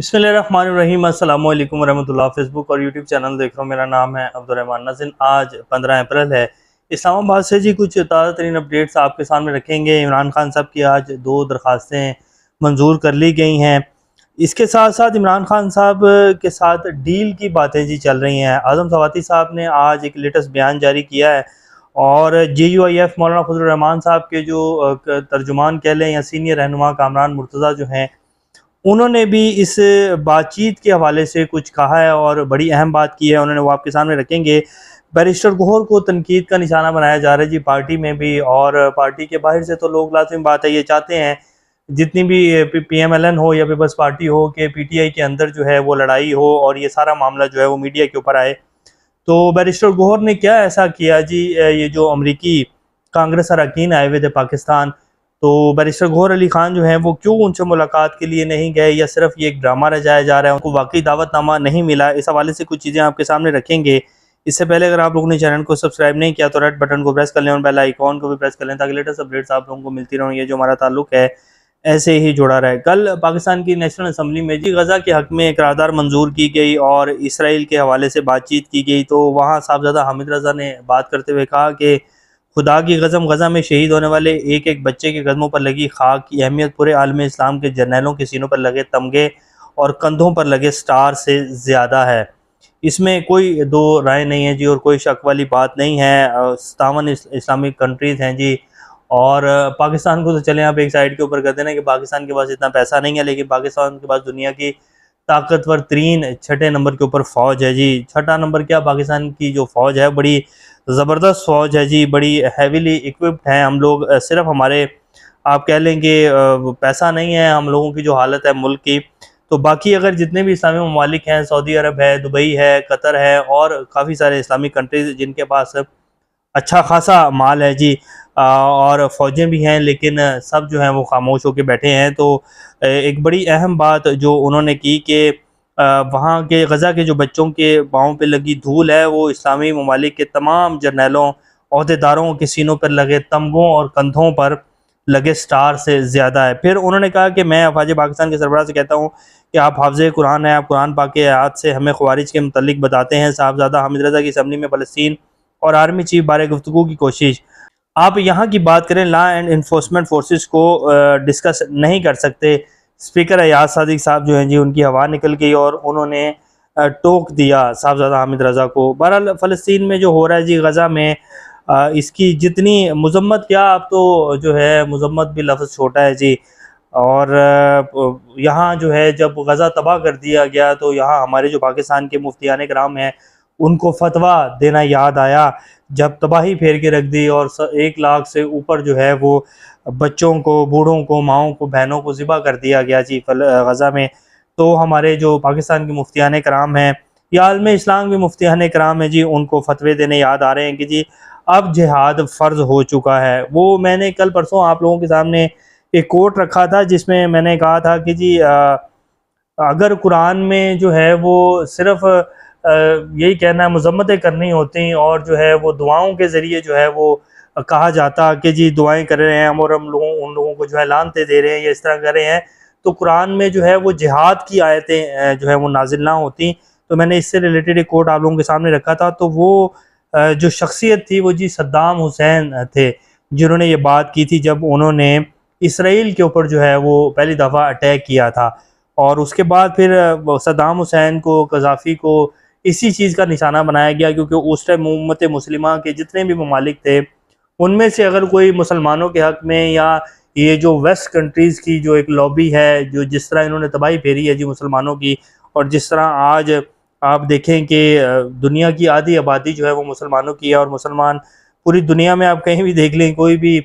बिस्मिल्लाहिर्रहमानिर्रहीम अस्सलाम वालेकुम वरहमतुल्लाह। फेसबुक और यूट्यूब चैनल देख रहा हूँ। मेरा नाम है अब्दुर्रहमान नाज़िम। आज 15 अप्रैल है। इस्लामाबाद से जी कुछ ताज़ा तरीन अपडेट्स आपके सामने रखेंगे। इमरान खान साहब की आज 2 दरख्वास्तें मंजूर कर ली गई हैं। इसके साथ साथ इमरान खान साहब के साथ डील की बातें जी चल रही हैं। आज़म सवाती साहब ने आज एक लेटेस्ट बयान जारी किया है और JUIF मौलाना फजलुर रहमान साहब के जो तर्जुमान कह लें या सीनियर रहनुमा कामरान मुर्तज़ा जो हैं, उन्होंने भी इस बातचीत के हवाले से कुछ कहा है और बड़ी अहम बात की है उन्होंने, वो आपके सामने रखेंगे। बैरिस्टर गौहर को तनकीद का निशाना बनाया जा रहा है जी, पार्टी में भी और पार्टी के बाहर से। तो लोग लाज़िम बात है ये चाहते हैं जितनी भी PMLN हो या पीपल्स पार्टी हो कि PTI के अंदर जो है वो लड़ाई हो और ये सारा मामला जो है वो मीडिया के ऊपर आए। तो बैरिस्टर गौहर ने क्या ऐसा किया जी, ये जो अमरीकी कांग्रेस अरकान आए हुए थे पाकिस्तान, तो बैरिस्टर गौहर अली खान जो हैं वो क्यों उनसे मुलाकात के लिए नहीं गए या सिर्फ ये एक ड्रामा रचाया जा रहा है, उनको वाकई दावतनामा नहीं मिला? इस हवाले से कुछ चीज़ें आपके सामने रखेंगे। इससे पहले अगर आप लोगों ने चैनल को सब्सक्राइब नहीं किया तो रेड बटन को प्रेस कर लें और बेल आइकॉन को भी प्रेस कर लें ताकि लेटेस्ट अपडेट्स आप लोगों को मिलती रहें। ये जो हमारा ताल्लुक है ऐसे ही जुड़ा रहे। कल पाकिस्तान की नेशनल असम्बली में जी गज़ा के हक़ में करारदाद मंजूर की गई और इसराइल के हवाले से बातचीत की गई। तो वहाँ साहबजादा हामिद रज़ा ने बात करते हुए कहा कि खुदा की कसम गज़ा में शहीद होने वाले एक एक बच्चे के कदमों पर लगी खाक की अहमियत पूरे आलम इस्लाम के जर्नैलों के सीनों पर लगे तमगे और कंधों पर लगे स्टार से ज़्यादा है। इसमें कोई दो राय नहीं है जी और कोई शक वाली बात नहीं है। 57 इस्लामिक कंट्रीज़ हैं जी और पाकिस्तान को तो चलें आप एक साइड के ऊपर कर देना कि पाकिस्तान के पास इतना पैसा नहीं है, लेकिन पाकिस्तान के पास दुनिया की ताकतवर तरीन छठे नंबर के ऊपर फ़ौज है जी। छठा नंबर क्या, पाकिस्तान की जो फ़ौज है बड़ी ज़बरदस्त फ़ौज है जी, बड़ी हैवीली इक्विप्ड हैं हम लोग। सिर्फ हमारे आप कह लें कि पैसा नहीं है हम लोगों की जो हालत है मुल्क की, तो बाकी अगर जितने भी इस्लामी ममालिक हैं, सऊदी अरब है, दुबई है, कतर है और काफ़ी सारे इस्लामिक कंट्रीज़ जिनके पास अच्छा खासा माल है जी और फ़ौजें भी हैं, लेकिन सब जो हैं वो खामोश होकर बैठे हैं। तो एक बड़ी अहम बात जो उन्होंने की कि वहाँ के गज़ा के जो बच्चों के पाँव पे लगी धूल है वो इस्लामी ममालिक के तमाम जर्नैलों अहदेदारों के सीनों पर लगे तमगों और कंधों पर लगे स्टार से ज़्यादा है। फिर उन्होंने कहा कि मैं अफवाज पाकिस्तान के सरबराह से कहता हूँ कि आप हाफ़िज़ कुरान हैं, आप कुरान पाक के आयत से हमें ख़वारिज के मुतल्लिक बताते हैं। साहबजादा हामिद रज़ा की असम्बली में फ़लस्तीन और आर्मी चीफ बारे गुफ्तगू की कोशिश। आप यहाँ की बात करें, लॉ एंड इन्फोर्समेंट फोर्सेस को डिस्कस नहीं कर सकते। स्पीकर अयाज सादिक साहब जो हैं जी उनकी हवा निकल गई और उन्होंने टोक दिया साहबजादा हामिद रज़ा को। बहरहाल फ़लस्तीन में जो हो रहा है जी गज़ा में, इसकी जितनी मजम्मत क्या, आप तो जो है मजम्मत भी लफ्ज़ छोटा है जी। और यहाँ जो है जब गज़ा तबाह कर दिया गया तो यहाँ हमारे जो पाकिस्तान के मुफ्तियान कराम हैं उनको फतवा देना याद आया जब तबाही फेर के रख दी और 1 लाख से ऊपर जो है वो बच्चों को, बूढ़ों को, माओं को, बहनों को ज़िबा कर दिया गया जी गज़ा में। तो हमारे जो पाकिस्तान के मुफ्तियान कराम हैं या आलम इस्लाम के मुफ्तियान कराम हैं जी, उनको फतवे देने याद आ रहे हैं कि जी अब जिहाद फ़र्ज़ हो चुका है। वो मैंने कल परसों आप लोगों के सामने एक कोट रखा था जिसमें मैंने कहा था कि जी अगर कुरान में जो है वो सिर्फ यही कहना मजम्मतें करनी होती और जो है वो दुआओं के ज़रिए जो है वो कहा जाता कि जी दुआएं कर रहे हैं हम और हम लोगों उन लोगों को जो है लानते दे रहे हैं या इस तरह कर रहे हैं, तो कुरान में जो है वो जिहाद की आयतें जो है वो नाजिल ना होती। तो मैंने इससे रिलेटेड एक कोट आप लोगों के सामने रखा था। तो वो जो शख्सियत थी वो जी सद्दाम हुसैन थे जिन्होंने ये बात की थी जब उन्होंने इसराइल के ऊपर जो है वो पहली दफ़ा अटैक किया था। और उसके बाद फिर सद्दाम हुसैन को, कज़ाफ़ी को इसी चीज़ का निशाना बनाया गया क्योंकि उस टाइम उम्मत मुस्लिमा के जितने भी ममालिक थे उनमें से अगर कोई मुसलमानों के हक़ में या ये जो वेस्ट कंट्रीज़ की जो एक लॉबी है, जो जिस तरह इन्होंने तबाही फेरी है जी मुसलमानों की, और जिस तरह आज आप देखें कि दुनिया की आधी आबादी जो है वो मुसलमानों की है और मुसलमान पूरी दुनिया में आप कहीं भी देख लें कोई भी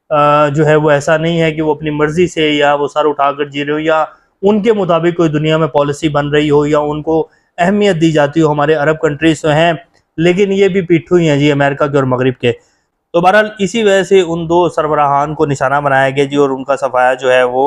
जो है वो ऐसा नहीं है कि वो अपनी मर्ज़ी से या वो सर उठाकर जी रहे हो या उनके मुताबिक कोई दुनिया में पॉलिसी बन रही हो या उनको अहमियत दी जाती हो। हमारे अरब कंट्रीज़ तो हैं लेकिन ये भी पिट्ठू ही हैं जी अमेरिका के और मगरिब के। तो बहरहाल इसी वजह से उन 2 सरबराहान को निशाना बनाया गया जी और उनका सफाया जो है वो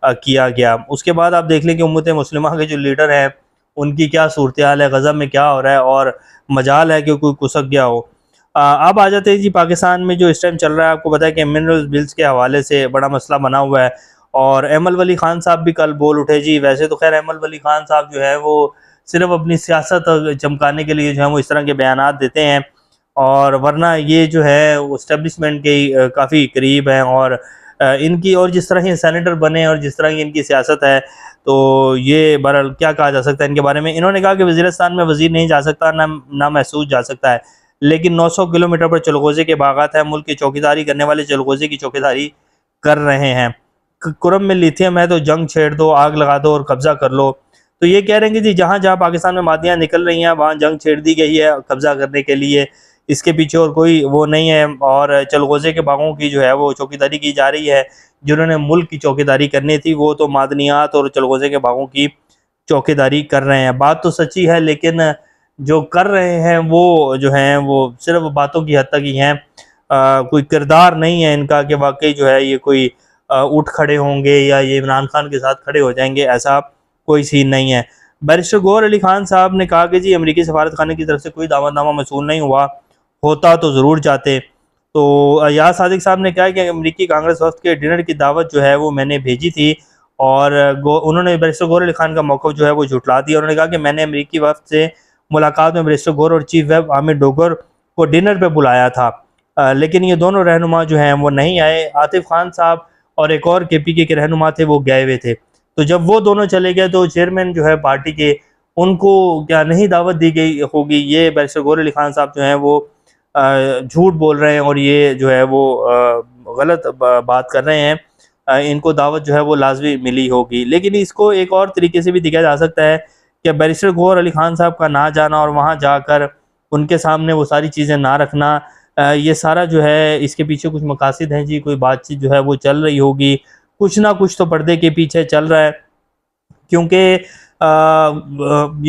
किया गया। उसके बाद आप देख लें कि उम्मत मुस्लिमा के जो लीडर हैं उनकी क्या सूरत हाल है, गज़ा में क्या हो रहा है और मजाल है कि कोई कुसक गया हो। अब आ जाते हैं जी पाकिस्तान में जो इस टाइम चल रहा है। आपको पता है कि मिनरल बिल्स के हवाले से बड़ा मसला बना हुआ है और अहमद वली खान साहब भी कल बोल उठे जी। वैसे तो खैर अहमद वली खान साहब जो है वो सिर्फ अपनी सियासत चमकाने के लिए जो है वो इस तरह के बयानात देते हैं, और वरना ये जो है वो इस्टेब्लिशमेंट के काफ़ी करीब हैं। और इनकी और जिस तरह ये सेनेटर बने और जिस तरह की इनकी सियासत है, तो ये बहरहाल क्या कहा जा सकता है इनके बारे में। इन्होंने कहा कि वज़ीरिस्तान में वज़ीर नहीं जा सकता, ना महसूस जा सकता है, लेकिन 900 किलोमीटर पर चलगोज़े के बागात हैं। मुल्क की चौकीदारी करने वाले चलगोज़े की चौकीदारी कर रहे हैं। कुरम में लिथियम है तो जंग छेड़ दो, आग लगा दो और कब्जा कर लो। तो ये कह रहे हैं कि जी जहाँ जहाँ पाकिस्तान में मादियाँ निकल रही हैं वहाँ जंग छेड़ दी गई है कब्जा करने के लिए, इसके पीछे और कोई वो नहीं है। और चलगोज़े के बागों की जो है वो चौकीदारी की जा रही है। जिन्होंने मुल्क की चौकीदारी करनी थी वो तो मादनियात और चलगोज़े के बागों की चौकीदारी कर रहे हैं। बात तो सच्ची है, लेकिन जो कर रहे हैं वो जो हैं वो सिर्फ बातों की हद तक ही हैं। कोई किरदार नहीं है इनका कि वाकई जो है ये कोई उठ खड़े होंगे या ये इमरान खान के साथ खड़े हो जाएंगे, ऐसा कोई सीन नहीं है। बैरिस्टर गौहर अली खान साहब ने कहा कि जी अमेरिकी सफारत खाने की तरफ से कोई दावतनामा मौसूल नहीं हुआ, होता तो ज़रूर जाते। तो अयाज सादिक साहब ने कहा कि अमेरिकी कांग्रेस वफ्द के डिनर की दावत जो है वो मैंने भेजी थी, और उन्होंने बैरिस्टर गौहर अली खान का मौक़िफ़ जो है वो झुटला दिया। उन्होंने कहा कि मैंने अमेरिकी वफ्द से मुलाकात में बैरिस्टर गौहर और चीफ वेब आमिर डोगर को डिनर पर बुलाया था, लेकिन ये दोनों रहनुमा जो हैं वो नहीं आए। आतिफ खान साहब और एक और KPK के रहनुमा थे, वो गए हुए थे। तो जब वो दोनों चले गए तो चेयरमैन जो है पार्टी के, उनको क्या नहीं दावत दी गई होगी? ये बैरिस्टर गौहर अली खान साहब जो हैं वो झूठ बोल रहे हैं और ये जो है वो गलत बात कर रहे हैं। इनको दावत जो है वो लाजमी मिली होगी। लेकिन इसको एक और तरीके से भी दिखाया जा सकता है कि बैरिस्टर गौहर अली खान साहब का ना जाना और वहाँ जाकर उनके सामने वो सारी चीज़ें ना रखना, ये सारा जो है इसके पीछे कुछ मकासद हैं जी। कोई बातचीत जो है वो चल रही होगी, कुछ ना कुछ तो पर्दे के पीछे चल रहा है, क्योंकि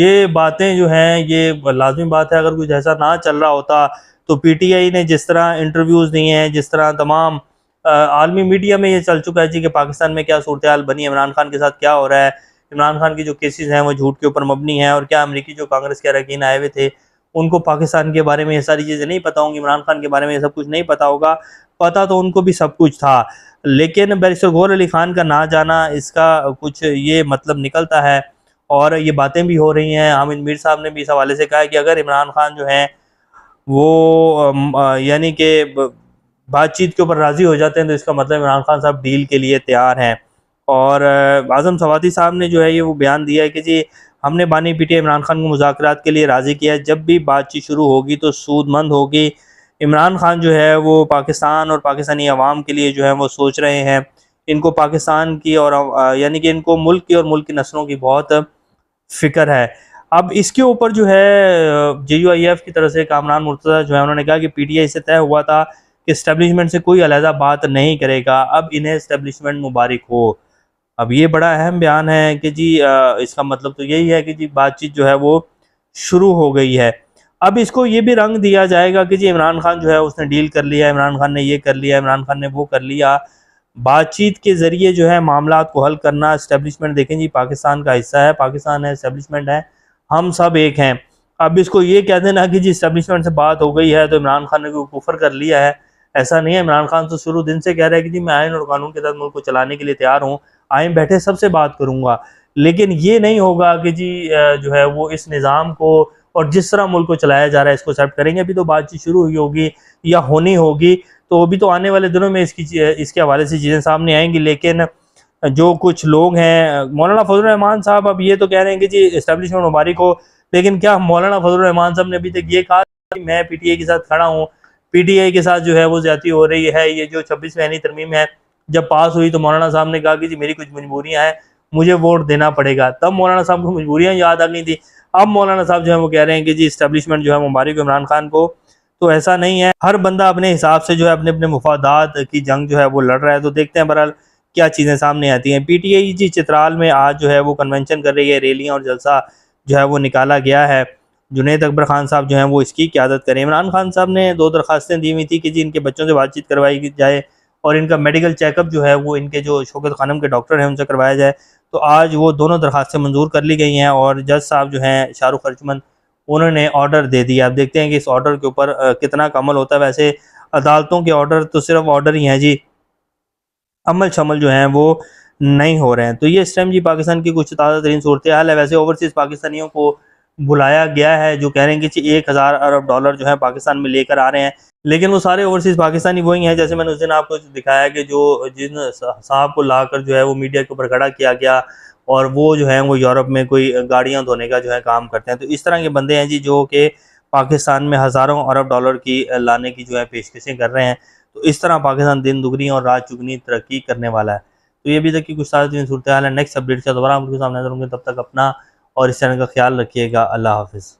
ये बातें जो हैं ये लाजमी बात है। अगर कुछ ऐसा ना चल रहा होता तो PTI ने जिस तरह इंटरव्यूज़ दिए हैं, जिस तरह तमाम आलमी मीडिया में ये चल चुका है जी कि पाकिस्तान में क्या सूरत हाल बनी, इमरान खान के साथ क्या हो रहा है, इमरान खान की जो केसेस हैं वो झूठ के ऊपर मबनी हैं, और क्या अमेरिकी जो कांग्रेस के अरकान आए हुए थे उनको पाकिस्तान के बारे में ये सारी चीज़ें नहीं पता होंगी, इमरान खान के बारे में ये सब कुछ नहीं पता होगा। पता तो उनको भी सब कुछ था, लेकिन बैरिस्टर गौहर अली खान का ना जाना, इसका कुछ ये मतलब निकलता है। और ये बातें भी हो रही हैं, हामिद मीर साहब ने भी इस हवाले से कहा है कि अगर इमरान खान जो हैं वो यानी कि बातचीत के ऊपर राज़ी हो जाते हैं तो इसका मतलब इमरान खान साहब डील के लिए तैयार हैं। और आज़म सवाती साहब ने जो है ये वो बयान दिया है कि जी हमने बानी PTI इमरान खान को मुज़ाकरात के लिए राज़ी किया है, जब भी बातचीत शुरू होगी तो सूदमंद होगी। इमरान खान जो है वो पाकिस्तान और पाकिस्तानी अवाम के लिए जो है वो सोच रहे हैं। इनको पाकिस्तान की और यानी कि इनको मुल्क की और मुल्क की नस्लों की बहुत फ़िक्र है। अब इसके ऊपर जो है JUIF की तरफ से कामरान मुर्तज़ा जो है उन्होंने कहा कि PTI से तय हुआ था कि इस्टेब्लिशमेंट से कोई अलहदा बात नहीं करेगा, अब इन्हें इस्टेब्लिशमेंट मुबारक हो। अब ये बड़ा अहम बयान है कि जी इसका मतलब तो यही है कि जी बातचीत जो है वो शुरू हो गई है। अब इसको ये भी रंग दिया जाएगा कि जी इमरान खान जो है उसने डील कर लिया, इमरान खान ने ये कर लिया, इमरान खान ने वो कर लिया। बातचीत के ज़रिए जो है मामलात को हल करना, इस्टेब्लिशमेंट देखें जी पाकिस्तान का हिस्सा है, पाकिस्तान है, इस्टेब्लिशमेंट है, हम सब एक हैं। अब इसको ये कह देना कि जी इस्टेब्लिशमेंट से बात हो गई है तो इमरान खान ने कोई कुफर कर लिया है, ऐसा नहीं है। इमरान खान तो शुरू दिन से कह रहा है कि जी मैं आइन और कानून के तहत मुल्क को चलाने के लिए तैयार हूँ, आइन बैठे सबसे बात करूँगा। लेकिन ये नहीं होगा कि जी जो है वो इस निज़ाम को और जिस तरह मुल्क को चलाया जा रहा है इसको एक्सेप्ट करेंगे। अभी तो बातचीत शुरू हुई होगी या होनी होगी, तो अभी तो आने वाले दिनों में इसके हवाले से चीज़ें सामने आएंगी। लेकिन जो कुछ लोग हैं, मौलाना फजल रहमान साहब अब ये तो कह रहे हैं कि जी इस्टेब्लिशमेंट मुबारक हो, लेकिन क्या मौलाना फजल रहमान साहब ने अभी तक ये कहा कि मैं PTI के साथ खड़ा हूँ, PTI के साथ जो है वो ज्यादती हो रही है? ये जो 26वीं आईनी तरमीम है जब पास हुई तो मौलाना साहब ने कहा कि जी मेरी कुछ मजबूरियाँ हैं, मुझे वोट देना पड़ेगा। तब मौलाना साहब को मजबूरियाँ याद आ गई थी। अब मौलाना साहब जो है वो कह रहे हैं कि जी इस्टेब्लिशमेंट जो है मुबारक हो इमरान खान को। तो ऐसा नहीं है, हर बंदा अपने हिसाब से जो है अपने अपने मुफादात की जंग जो है वो लड़ रहा है। तो देखते हैं बहरहाल क्या चीज़ें सामने आती हैं। PTI जी चित्राल में आज जो है वो कन्वेंशन कर रही है, रैलियाँ और जलसा जो है वो निकाला गया है। जुनैद अकबर खान साहब जो हैं वो इसकी क़यादत करें। इमरान खान साहब ने 2 दरख्वास्तें दी हुई थी कि जी इनके बच्चों से बातचीत करवाई जाए और इनका मेडिकल चेकअप जो है वो इनके जो शौकत खानम के डॉक्टर हैं उनसे करवाया जाए। तो आज वो दोनों दरख्वास्तें मंजूर कर ली गई हैं और जज साहब जो हैं शाहरुख अर्जुमन, उन्होंने ऑर्डर दे दिया। अब देखते हैं कि इस ऑर्डर के ऊपर कितना का अमल होता है। वैसे अदालतों के ऑर्डर तो सिर्फ ऑर्डर ही हैं जी, अमल शमल जो हैं वो नहीं हो रहे हैं। तो ये इस टाइम जी पाकिस्तान की कुछ ताज़ा तरीन सूरत हाल है। वैसे ओवरसीज़ पाकिस्तानियों को बुलाया गया है जो कह रहे हैं कि 1000 अरब डॉलर जो है पाकिस्तान में लेकर आ रहे हैं, लेकिन वो सारे ओवरसीज़ पाकिस्तानी वही हैं जैसे मैंने उस दिन आपको दिखाया कि जो जिन साहब को लाकर जो है वो मीडिया के ऊपर खड़ा किया गया और वो जो है वो यूरोप में कोई गाड़ियाँ धोने का जो है काम करते हैं। तो इस तरह के बंदे हैं जी जो कि पाकिस्तान में हज़ारों अरब डॉलर की लाने की जो है पेशकशें कर रहे हैं। तो इस तरह पाकिस्तान दिन दुगनी और रात चुगनी तरक्की करने वाला है। तो ये अभी तक की कुछ ताज़ा सूरत हाल है। नेक्स्ट अपडेट से दोबारा आपके सामने हाज़िर होंगे, तब तक अपना और इस चैनल का ख्याल रखिएगा। अल्लाह हाफ़िज़।